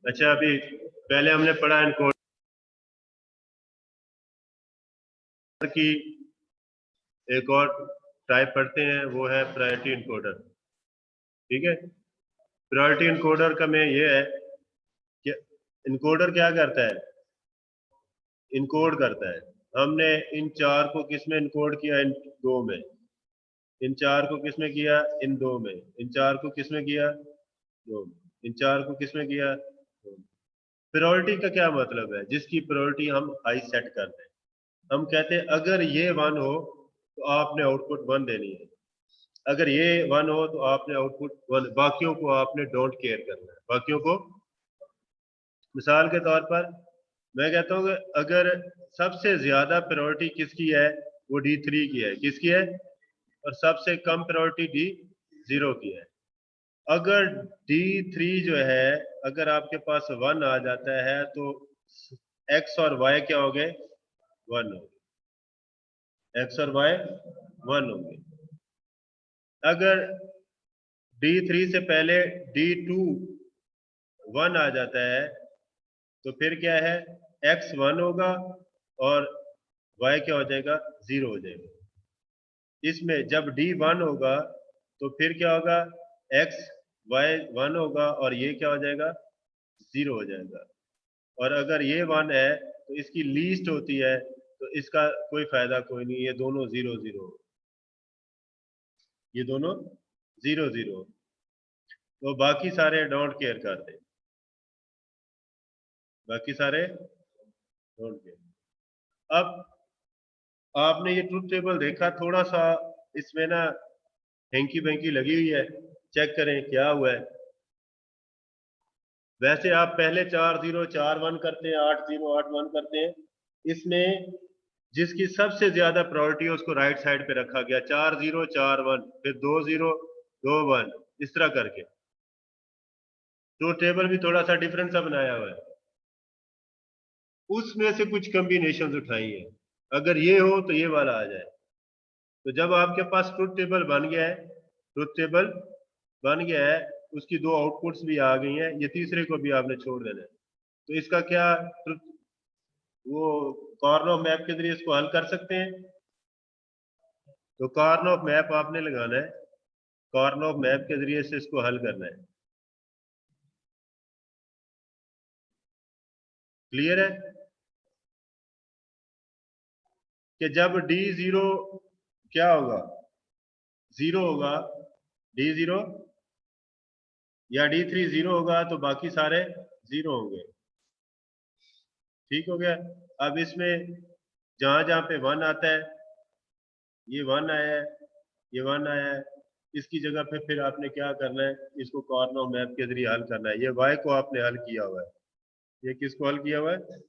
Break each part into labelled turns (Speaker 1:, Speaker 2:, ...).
Speaker 1: अच्छा, अभी पहले हमने पढ़ा इनकोडर की एक और टाइप पढ़ते हैं, वो है प्रायोरिटी इनकोडर। ठीक है, प्रायोरिटी इनकोडर का में ये है कि इनकोडर क्या करता है, इनकोड करता है। हमने इन चार को किस में इनकोड किया, इन दो में। इन चार को किस में किया, इन दो में। इन चार को किस में किया, दो में। इन चार को किस में किया, दो में। प्रायोरिटी का क्या मतलब है, जिसकी प्रायोरिटी हम हाई सेट करते हैं। हम कहते हैं अगर ये वन हो तो आपने आउटपुट वन देनी है, अगर ये वन हो तो आपने आउटपुट वन, बाकियों को आपने डोंट केयर करना है, बाकियों को। मिसाल के तौर पर मैं कहता हूँ कि अगर सबसे ज्यादा प्रायोरिटी किसकी है, वो D3 की है। किसकी है? और सबसे कम प्रायोरिटी D0 की है। अगर D3 जो है, अगर आपके पास वन आ जाता है तो एक्स और वाई क्या हो गए, वन हो गए। एक्स और वाई वन हो गए। अगर D3 से पहले D2 वन आ जाता है तो फिर क्या है, एक्स वन होगा और वाई क्या हो जाएगा, जीरो हो जाएगा। इसमें जब डी वन होगा तो फिर क्या होगा, एक्स वाई वन होगा और ये क्या हो जाएगा, जीरो हो जाएगा। और अगर ये वन है तो इसकी लीस्ट होती है तो इसका कोई फायदा कोई नहीं, ये दोनों जीरो जीरो, ये दोनों जीरो जीरो। तो बाकी सारे डोंट केयर करते हैं, बाकी सारे डोंट केयर। अब आपने ये ट्रुथ टेबल देखा, थोड़ा सा इसमें ना हैंकी बैंकी लगी हुई है, चेक करें क्या हुआ है। वैसे आप पहले 4-0-4-1 करते हैं, 8-0-8-1 करते हैं। इसमें जिसकी सबसे ज्यादा प्रायोरिटी है उसको राइट साइड पे रखा गया, 4-0-4-1, फिर 2-0-2-1, इस तरह करके। तो टेबल भी थोड़ा सा डिफरेंट सा बनाया हुआ है। उसमें से कुछ कॉम्बिनेशन उठाई है, अगर ये हो तो ये वाला आ जाए। तो जब आपके पास ट्रुथ टेबल बन गया है, ट्रुथ टेबल बन गया है, उसकी दो आउटपुट्स भी आ गई हैं, ये तीसरे को भी आपने छोड़ देना है। तो इसका क्या ट्रुथ, वो कॉर्नर ऑफ मैप के जरिए इसको हल कर सकते हैं। तो कॉर्नर ऑफ मैप आपने लगाना है, कॉर्नर ऑफ मैप के जरिए से इसको हल करना है। क्लियर है कि जब D0 क्या होगा, जीरो होगा, D0 या D3 जीरो होगा तो बाकी सारे जीरो होंगे। ठीक हो गया। अब इसमें जहां जहां पे वन आता है, ये वन आया है, ये वन आया है, इसकी जगह पे फिर आपने क्या करना है, इसको कॉर्नर मैप के जरिए हल करना है। ये वाई को आपने हल किया हुआ है, ये किसको हल किया हुआ है,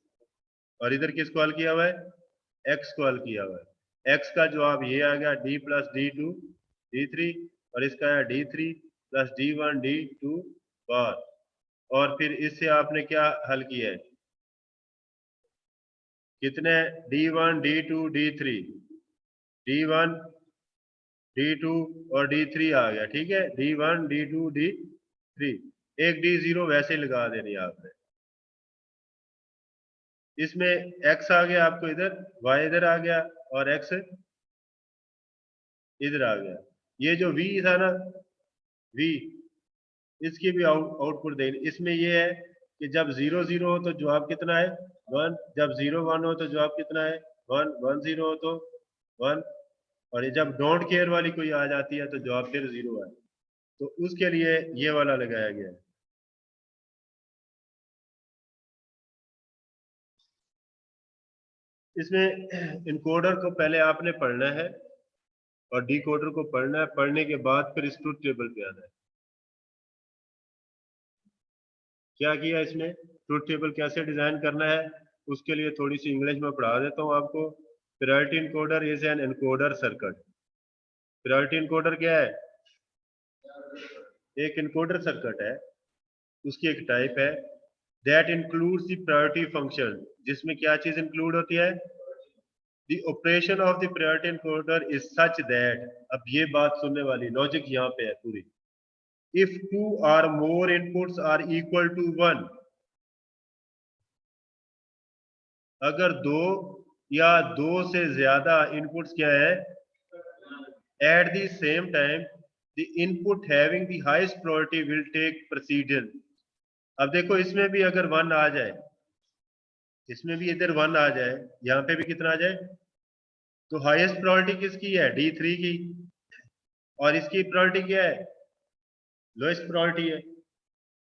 Speaker 1: और इधर किसको हल किया हुआ है, एक्स को हल किया हुआ है। एक्स का जवाब ये आ गया, D+D2 D3, और इसका है D3+D1 D2 बार। और फिर इससे आपने क्या हल किया है, कितने, D1 D2 D3, D1 D2 और D3 आ गया। ठीक है, D1 D2 D3, एक D0 वैसे लगा देनी है आपने। इसमें x आ गया आपको इधर, y इधर आ गया, और x इधर आ गया। ये जो v था ना, v, इसकी भी आउटपुट देनी। इसमें ये है कि जब 0-0 हो तो जवाब कितना है, वन। जब 0-1 हो तो जवाब कितना है, वन। 1-0 हो तो वन। और ये जब डोंट केयर वाली कोई आ जाती है तो जवाब फिर जीरो है। तो उसके लिए ये वाला लगाया गया है। इसमें इनकोडर को पहले आपने पढ़ना है और डिकोडर को पढ़ना है, पढ़ने के बाद फिर इस ट्रुथ टेबल पे आना है। क्या किया इसमें, ट्रुथ टेबल कैसे डिजाइन करना है, उसके लिए थोड़ी सी इंग्लिश में पढ़ा देता हूँ आपको। Priority encoder is an encoder circuit. Priority encoder क्या है, एक इनकोडर सर्किट है, उसकी एक टाइप है, that includes the priority function, जिसमें क्या चीज इंक्लूड होती है, the operation of the priority encoder is such that. अब ये बात सुनने वाली, लॉजिक यहाँ पे है पूरी। If two or more inputs are equal to 1, अगर दो या दो से ज्यादा इनपुट्स क्या है at the same time the input having the highest priority will take precedence. अब देखो इसमें भी अगर वन आ जाए, इसमें भी इधर वन आ जाए, यहाँ पे भी कितना आ जाए, तो हाईएस्ट प्रायोरिटी किसकी है, D3 की, और इसकी प्रायोरिटी क्या है, लोएस्ट प्रायोरिटी है।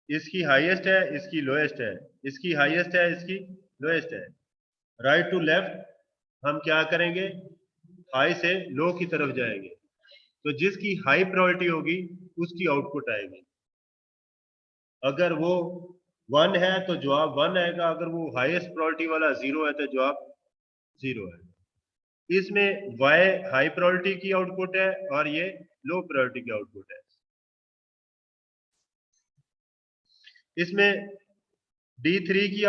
Speaker 1: इसकी हाईएस्ट है, इसकी लोएस्ट है, इसकी हाईएस्ट है, इसकी लोएस्ट है। राइट टू लेफ्ट हम क्या करेंगे, हाई से लो की तरफ जाएंगे, तो जिसकी हाई प्रायोरिटी होगी उसकी आउटपुट आएगी। अगर वो वन है तो जवाब वन आएगा, अगर वो हाईएस्ट प्रायोरिटी वाला जीरो है तो जवाब जीरो है। इसमें y हाई प्रायोरिटी की आउटपुट है और ये लो प्रायोरिटी की आउटपुट है। इसमें D3 की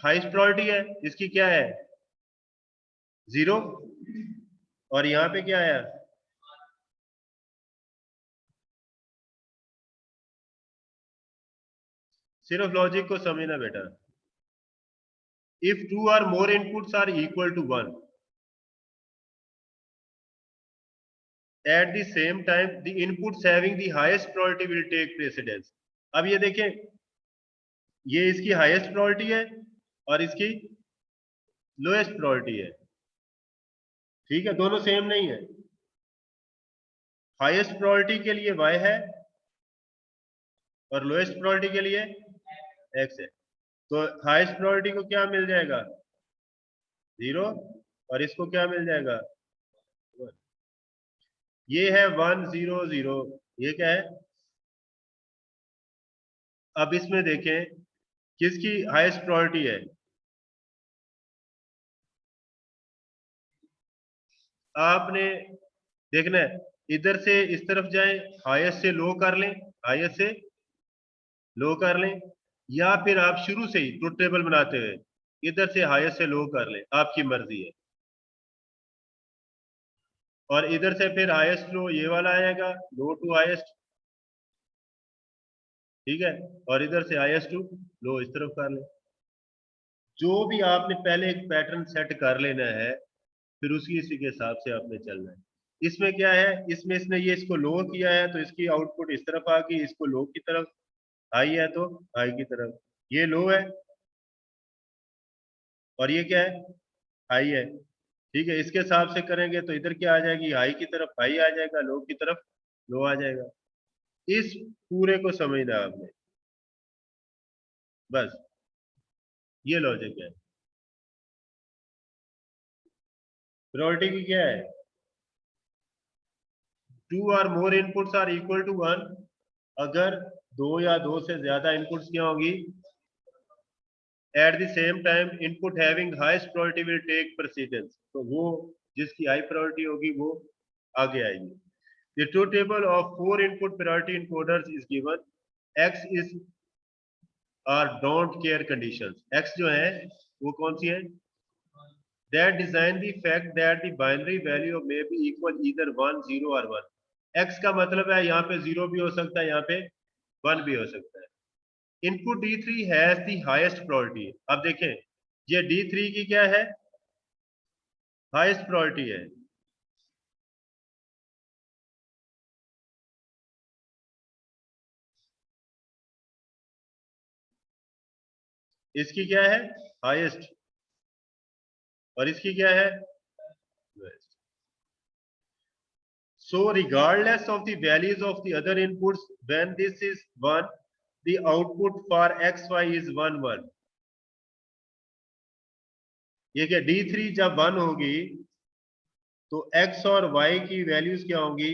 Speaker 1: हाईएस्ट प्रायोरिटी है, इसकी क्या है, जीरो, और यहां पे क्या है, सिर्फ लॉजिक को समझना बेटा। If two or more inputs are equal to one at the same time the inputs having the highest priority will take precedence. अब ये देखें, ये इसकी हाईएस्ट प्रायोरिटी है और इसकी लोएस्ट प्रायोरिटी है, ठीक है, दोनों सेम नहीं है। हाईएस्ट प्रायोरिटी के लिए y है और लोएस्ट प्रायोरिटी के लिए x है, तो हाईएस्ट प्रायोरिटी को क्या मिल जाएगा, जीरो, और इसको क्या मिल जाएगा, ये है 1 0 0, ये क्या है। अब इसमें देखें किसकी हाईएस्ट प्रायोरिटी है, आपने देखना है, इधर से इस तरफ जाएं, हाईएस्ट से लो कर लें, हाईएस्ट से लो कर लें, या फिर आप शुरू से ही ट्रुथ टेबल बनाते हुए इधर से हाईएस्ट से लो कर लें, आपकी मर्जी है। और इधर से फिर हाईएस्ट लो ये वाला आएगा, लो टू हाईएस्ट, ठीक है, और इधर से हाईएस्ट टू लो इस तरफ कर लें। जो भी आपने पहले एक पैटर्न सेट कर लेना है, फिर उसकी इसी के हिसाब से आपने चलना है। इसमें क्या है, इसमें इसने ये इसको लो किया है तो इसकी आउटपुट इस तरफ आ गई, इसको लो की तरफ, हाई है तो हाई की तरफ, ये लो है और ये क्या है, हाई है, ठीक है। इसके हिसाब से करेंगे तो इधर क्या आ जाएगी, हाई की तरफ हाई आ जाएगा, लो की तरफ लो आ जाएगा। इस पूरे को समझना है आपने, बस ये लॉजिक है। प्रायोरिटी की क्या है, two or more inputs are equal to one, अगर दो या दो से ज्यादा इनपुट्स क्या होगी, at the same time input having highest priority will take precedence, तो वो जिसकी हाई प्रायोरिटी होगी वो आगे आएगी। The truth table of 4 input priority encoders is given. X is or don't care conditions. X जो है वो कौन सी है, that design the fact that the binary value may be equal either 1 0 or 1. X का मतलब है यहाँ पे 0 भी हो सकता है, यहाँ पे 1 भी हो सकता है। Input D3 has the highest priority. अब देखें ये D3 की क्या है, हाईएस्ट प्रायोरिटी है, इसकी क्या है, हाईएस्ट, और इसकी क्या है, lowest. So regardless of the values of the other inputs, when this is 1, the output for xy is 1 1. ये क्या D3 जब 1 होगी तो x और y की वैल्यूज क्या होंगी,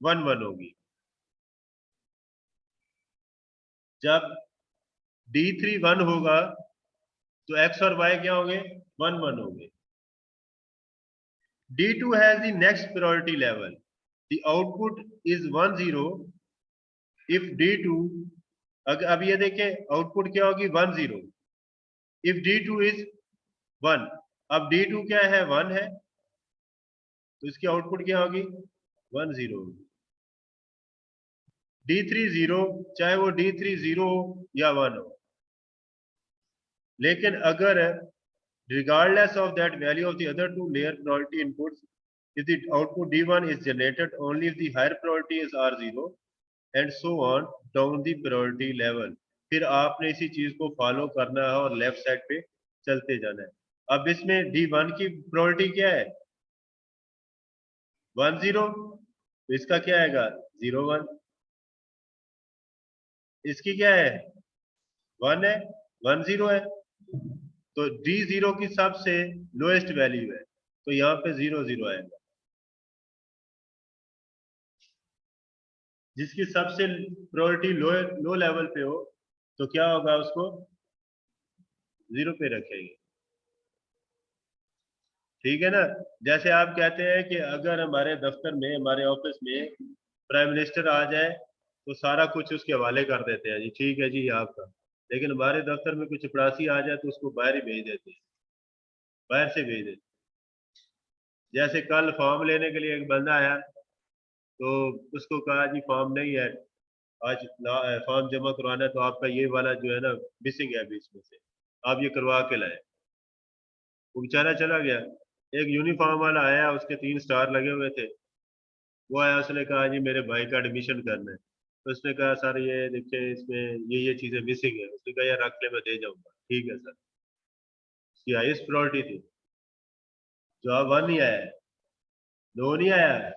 Speaker 1: 1 1 होगी। जब D3 1 होगा तो x और y क्या होंगे, 1 1 होंगे। D2 has the next priority level. The output is 1 0 if D2, अब ये देखें आउटपुट क्या होगी, 1 0 if D2 is 1। अब D2 क्या है, 1 है, तो इसकी आउटपुट क्या होगी, 1 0 होगी। D3 0, चाहे वो D3 0 हो या 1 हो, लेकिन अगर regardless of that value of the other two layer priority inputs, if the output D1 is generated only if the higher priority is R0 and so on down the priority level. फिर आपने इसी चीज को follow करना है और left side पे चलते जाना है. अब इसमें D1 की प्रायोरिटी क्या है? 10. तो इसका क्या आएगा? 01. इसकी क्या है? 1 है. 10 है. तो D0 की सबसे लोएस्ट वैल्यू है, तो यहाँ पे 00 आएगा. जिसकी सबसे प्रायोरिटी लो लेवल पे हो तो क्या होगा? उसको 0 पे रखेंगे. ठीक है ना? जैसे आप कहते हैं कि अगर हमारे दफ्तर में, हमारे ऑफिस में प्राइम मिनिस्टर आ जाए तो सारा कुछ उसके हवाले कर देते हैं, जी ठीक है जी आपका. लेकिन हमारे दफ्तर में कुछ चपरासी आ जाए तो उसको बाहर ही भेज देते हैं, बाहर से भेज देते हैं. जैसे कल फॉर्म लेने के लिए एक बंदा आया तो उसको कहा जी फॉर्म नहीं है आज, फॉर्म जमा करवाना है तो आपका ये वाला जो है ना मिसिंग है बीच में से, आप ये करवा के लाए. वो बेचारा चला गया. एक यूनिफॉर्म वाला आया, उसके 3 स्टार लगे हुए थे. वो आया, उसने कहा जी मेरे भाई का एडमिशन करना है. तो उसने कहा सर ये देखिए इसमें ये चीजें मिसिंग है. उसने कहा यार रख ले, मैं दे जाऊंगा. ठीक है सर. उसकी हाईएस्ट प्रायोरिटी थी. जवाब 1 नहीं आया है, 2 नहीं आया है.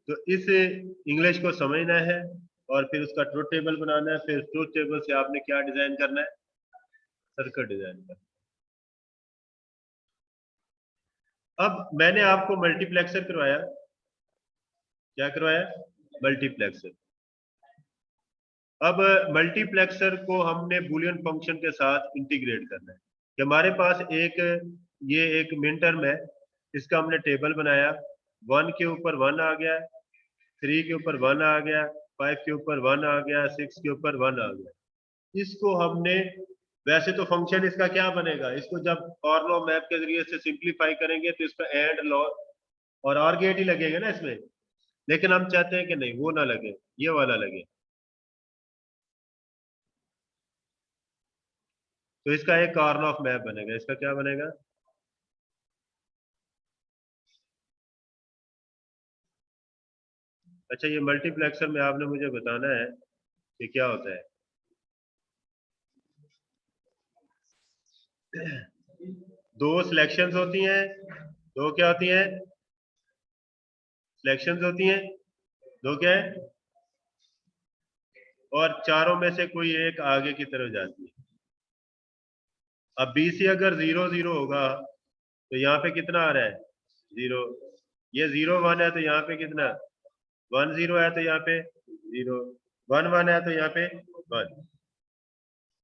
Speaker 1: तो इस इंग्लिश को समझना है और फिर उसका ट्रुथ टेबल बनाना है. फिर ट्रुथ टेबल से आपने क्या डिजाइन करना है? सर्किट डिजाइन करना है. अब मैंने आपको मल्टीप्लेक्सर करवाया. क्या करवाया? मल्टीप्लेक्सर. अब मल्टीप्लेक्सर को हमने बुलियन फंक्शन के साथ इंटीग्रेट करना है कि हमारे पास ये एक मिन टर्म है, इसका हमने टेबल बनाया. 1 के ऊपर 1 आ गया, 3 के ऊपर 1 आ गया, 5 के ऊपर 1 आ गया, 6 के ऊपर 1 आ गया. इसको हमने, वैसे तो फंक्शन इसका क्या बनेगा, इसको जब फॉर लॉ मैप के जरिए से सिंप्लीफाई करेंगे तो इसका एंड लॉ और आर गेट ही लगेगा ना इसमें. लेकिन हम चाहते हैं कि नहीं, वो ना लगे, ये वाला लगे. तो इसका एक कॉर्न ऑफ मैप बनेगा. इसका क्या बनेगा? अच्छा, ये मल्टीप्लेक्सर में आपने मुझे बताना है कि क्या होता है. दो सिलेक्शंस होती हैं. दो क्या होती हैं? सिलेक्शंस होती हैं. दो क्या है? और चारों में से कोई एक आगे की तरफ जाती है. अब बी सी अगर 0 0 होगा तो यहाँ पे कितना आ रहा है? 0. ये 0 1 है तो यहाँ पे कितना? 1 0 है तो यहाँ पे 0. 1 1 है तो यहाँ पे 1.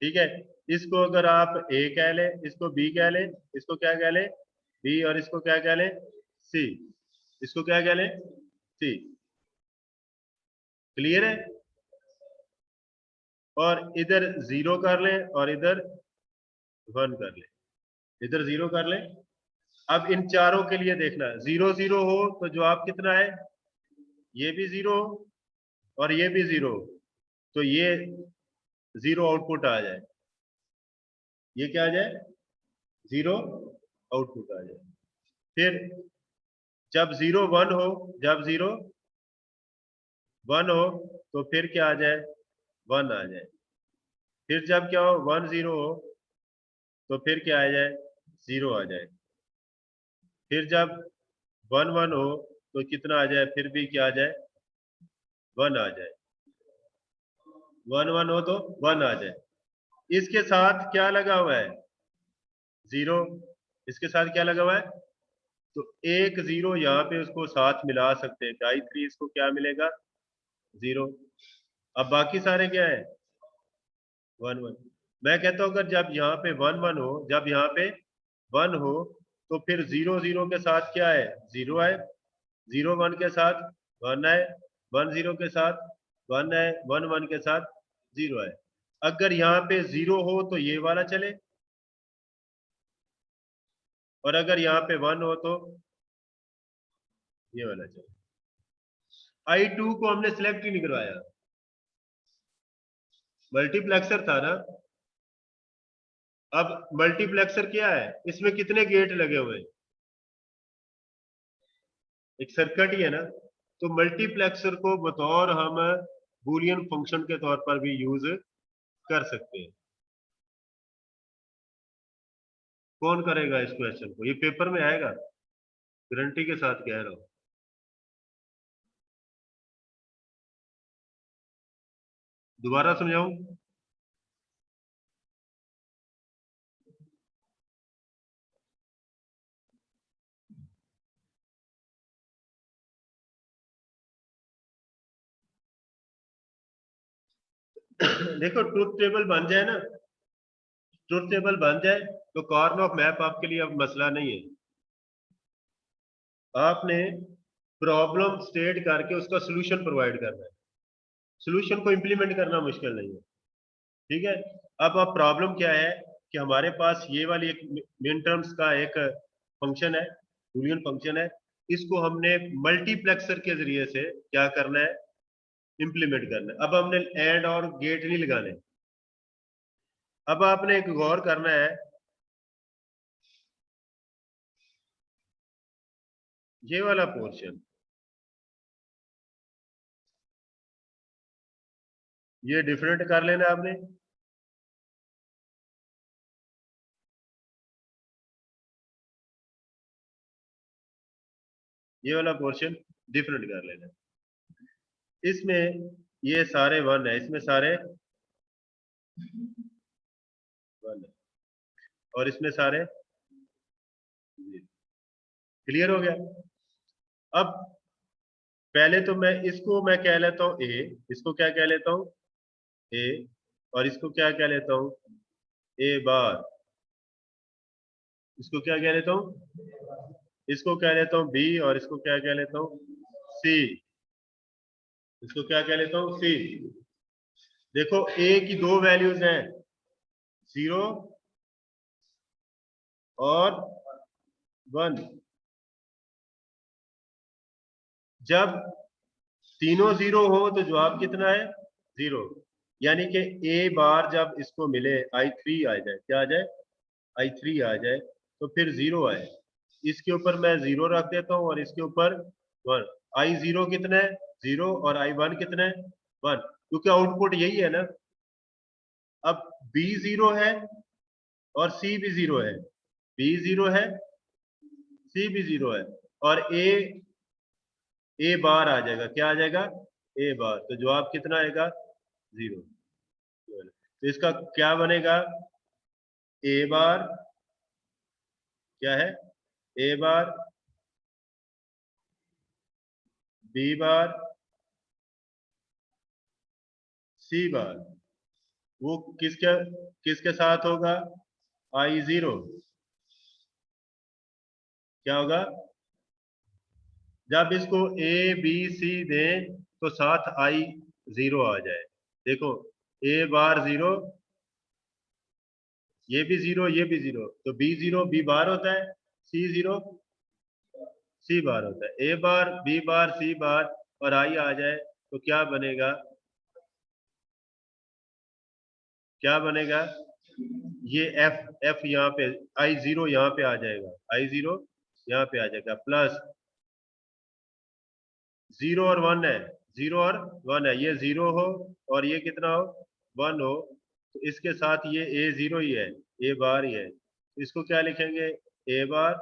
Speaker 1: ठीक है. इसको अगर आप ए कह ले, इसको बी कह ले, इसको क्या कह ले? बी. और इसको क्या कह ले? सी. इसको क्या कह ले? सी. क्लियर है? और इधर 0 कर ले और इधर 1 कर ले, इधर 0 कर ले. अब इन चारों के लिए देखना, 0 0 हो तो जवाब कितना है? ये भी 0 और ये भी 0, तो ये 0 आउटपुट आ जाए. ये क्या आ जाए? 0 आउटपुट आ जाए. फिर जब 0 1 हो, जब 0 1 हो तो फिर क्या आ जाए? 1 आ जाए. फिर जब क्या हो? 1 0 हो तो फिर क्या आ जाए? 0 आ जाए. फिर जब 1 1 हो तो कितना आ जाए? फिर भी क्या आ जाए? 1 आ जाए. 1 1 हो तो 1 आ जाए. इसके साथ क्या लगा हुआ है? 0. इसके साथ क्या लगा हुआ है? तो एक 0 यहाँ पे उसको साथ मिला सकते हैं. डाई 3 इसको क्या मिलेगा? 0. अब बाकी सारे क्या है? 1 1. मैं कहता हूँ अगर जब यहाँ पे 1 1 हो, जब यहाँ पे 1 हो तो फिर 0 0 के साथ क्या है? 0 आए. 0 1 के साथ 1 आए. 1 0 के साथ 1 आए. 1 1 के साथ 0 आए. अगर यहाँ पे 0 हो तो ये वाला चले, और अगर यहाँ पे 1 हो तो ये वाला चले. I2 को हमने सिलेक्ट ही नहीं करवाया, मल्टीप्लेक्सर था ना. अब मल्टीप्लेक्सर क्या है, इसमें कितने गेट लगे हुए हैं, एक सर्किट ही है ना। तो मल्टीप्लेक्सर को बतौर हम बूलियन फंक्शन के तौर पर भी यूज कर सकते हैं। कौन करेगा इस क्वेश्चन को, ये पेपर में आएगा, गारंटी के साथ कह रहा हूं। दोबारा समझाऊं? देखो ट्रुथ टेबल बन जाए ना, ट्रुथ टेबल बन जाए तो कॉर्न ऑफ मैप आपके लिए अब मसला नहीं है। आपने प्रॉब्लम स्टेट करके उसका सोल्यूशन प्रोवाइड करना है, सोल्यूशन को इंप्लीमेंट करना मुश्किल नहीं है। ठीक है, अब प्रॉब्लम क्या है कि हमारे पास ये वाली एक मिन टर्म्स का एक फंक्शन है, बूलियन फंक्शन है, इसको हमने मल्टीप्लेक्सर के जरिए से क्या करना है, इंप्लीमेंट करना है। अब हमने एंड और गेट नहीं लगाने। अब आपने एक गौर करना है, ये वाला पोर्शन, ये डिफरेंट कर लेना आपने, ये वाला पोर्शन डिफरेंट कर लेना। इसमें ये सारे वन है, इसमें सारे वन है, और इसमें सारे क्लियर हो गया। अब पहले तो मैं कह लेता हूं ए, इसको क्या कह लेता हूं, ए, और इसको क्या कह लेता हूं, ए बार, इसको क्या कह लेता हूं, इसको कह लेता हूं बी, और इसको क्या कह लेता हूं, सी, इसको क्या कह लेता हूं, सी। देखो ए की दो वैल्यूज हैं, 0 और 1। जब तीनों 0 हो तो जवाब कितना है, 0। यानी कि ए बार जब इसको मिले I3 आ जाए, क्या आ जाए, I3 आ जाए, तो फिर 0 आए। इसके ऊपर मैं 0 रख देता हूं और इसके ऊपर 1। I0 कितना है, 0, और I1 कितना है, 1, क्योंकि आउटपुट यही है ना। अब B 0 है और C भी 0 है, B 0 है, C भी 0 है, और ए बार आ जाएगा, क्या आ जाएगा, ए बार, तो जवाब कितना आएगा, 0। तो इसका क्या बनेगा, ए बार क्या है, ए बार, बी बार, सी बार। वो किसके किसके साथ होगा, I0, क्या होगा, जब इसको ए बी सी दें तो साथ I0 आ जाए। देखो ए बार 0, ये भी 0, ये भी 0, तो बी 0 बी बार होता है, सी 0 सी बार होता है। ए बार बी बार सी बार और आई आ जाए तो क्या बनेगा, क्या बनेगा, ये एफ यहाँ पे, I0 यहाँ पे आ जाएगा, I0 यहाँ पे आ जाएगा, प्लस 0 और 1 है, 0 और 1 है, ये 0 हो और ये कितना हो, 1 हो, तो इसके साथ ये A0 ही है, ए बार ही है, तो इसको क्या लिखेंगे, ए बार,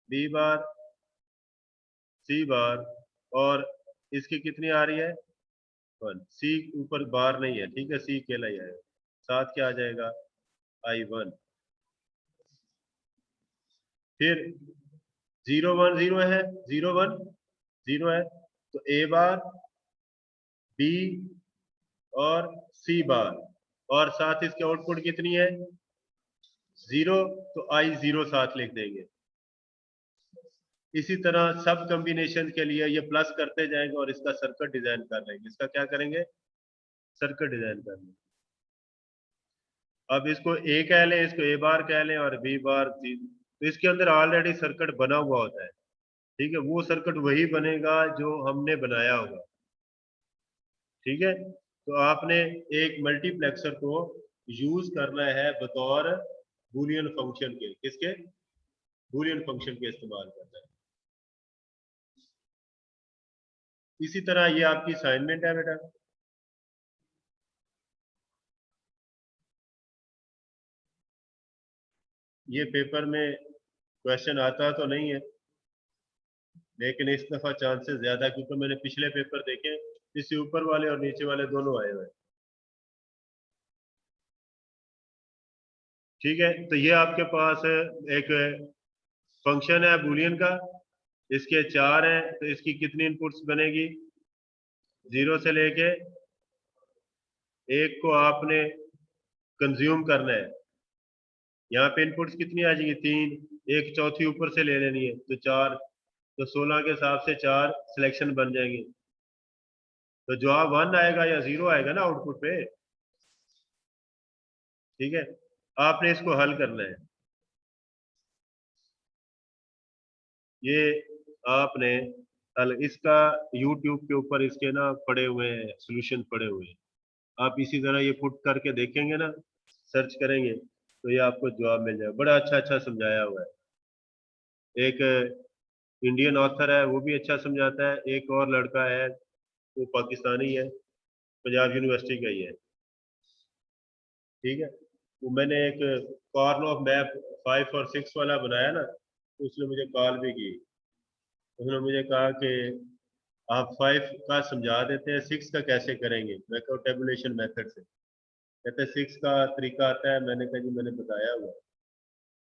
Speaker 1: बी बार, सी बार, और इसकी कितनी आ रही है, 1। सी ऊपर बार नहीं है, ठीक है, सी अकेला ही आएगा, साथ क्या आ जाएगा, I1। फिर 0 1 0 है, 0 1 0 है, तो ए बार, बी और सी बार, और साथ इसके आउटपुट कितनी है, 0, तो I0 साथ लिख देंगे। इसी तरह सब कॉम्बिनेशन के लिए ये प्लस करते जाएंगे और इसका सर्किट डिजाइन कर लेंगे, इसका क्या करेंगे, सर्किट डिजाइन कर लेंगे। अब इसको ए कह लें, इसको ए बार कह लें, और बी बार सी, तो इसके अंदर ऑलरेडी सर्किट बना हुआ होता है, ठीक है, वो सर्किट वही बनेगा जो हमने बनाया होगा, ठीक है। तो आपने एक मल्टीप्लेक्सर को यूज करना है बतौर बूलियन फंक्शन के। किसके? बूलियन फंक्शन के इस्तेमाल करना है। इसी तरह ये आपकी असाइनमेंट है बेटा। ये पेपर में क्वेश्चन आता तो नहीं है, लेकिन इस दफा चांसेस ज्यादा, क्योंकि मैंने पिछले पेपर देखे, इससे ऊपर वाले और नीचे वाले दोनों आए हुए हैं। ठीक है, तो ये आपके पास एक फंक्शन है बूलियन का, इसके 4 हैं, तो इसकी कितनी इनपुट्स बनेगी? 0 से लेके 1 को आपने कंज्यूम करना है। यहाँ पे इनपुट्स कितनी आ जाएगी? 3, एक चौथी ऊपर से ले लेनी है तो 4, तो 16 के हिसाब से 4 सिलेक्शन बन जाएंगे। तो जवाब 1 आएगा या 0 आएगा ना आउटपुट पे। ठीक है, आपने इसको हल करना है। ये आपने हल, इसका YouTube के ऊपर इसके ना पड़े हुए हैं, सोल्यूशन पड़े हुए हैं। आप इसी तरह ये पुट करके देखेंगे ना, सर्च करेंगे, तो ये आपको जवाब मिल जाएगा। बड़ा अच्छा अच्छा समझाया हुआ है। एक इंडियन ऑथर है, वो भी अच्छा समझाता है। एक और लड़का है, वो पाकिस्तानी है, पंजाब यूनिवर्सिटी का ही है। ठीक है, वो मैंने एक कॉर्न ऑफ मैप 5 और 6 वाला बनाया ना, तो उसने मुझे कॉल भी की। उसने मुझे कहा कि आप 5 का समझा देते हैं, 6 का कैसे करेंगे? मैं कहा टेबुलेशन मेथड से। कहते 6 का तरीका आता है। मैंने कहा जी मैंने बताया हुआ है।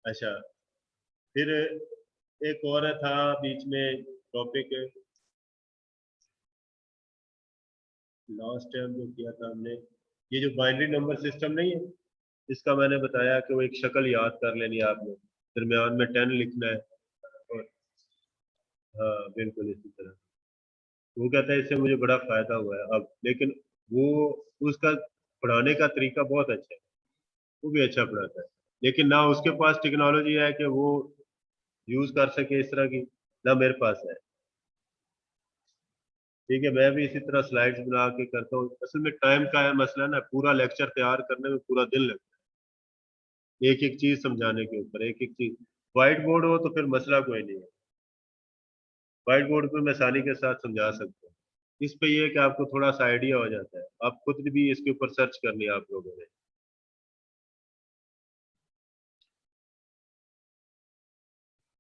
Speaker 1: अच्छा, फिर एक और था बीच में टॉपिक, लास्ट टाइम जो किया था हमने, ये जो बाइनरी नंबर सिस्टम नहीं है, इसका मैंने बताया कि वो एक शक्ल याद कर लेनी है आपने, दरमियान में 10 लिखना है। और हाँ बिल्कुल इसी तरह। वो कहता है इससे मुझे बड़ा फायदा हुआ है अब, लेकिन वो, उसका पढ़ाने का तरीका बहुत अच्छा है, वो भी अच्छा पढ़ाता है, लेकिन ना उसके पास टेक्नोलॉजी है कि वो यूज कर सके इस तरह की, ना मेरे पास है। ठीक है, मैं भी इसी तरह स्लाइड्स बना के करता हूँ। असल में टाइम का है मसला ना, पूरा लेक्चर तैयार करने में पूरा दिन लगता है, एक एक चीज समझाने के ऊपर, एक एक चीज। व्हाइट बोर्ड हो तो फिर मसला कोई नहीं है, व्हाइट बोर्ड पे मैं आसानी के साथ समझा सकता हूँ। इस पे ये है कि आपको थोड़ा सा आइडिया हो जाता है, आप खुद भी इसके ऊपर सर्च करनी है आप लोगों ने।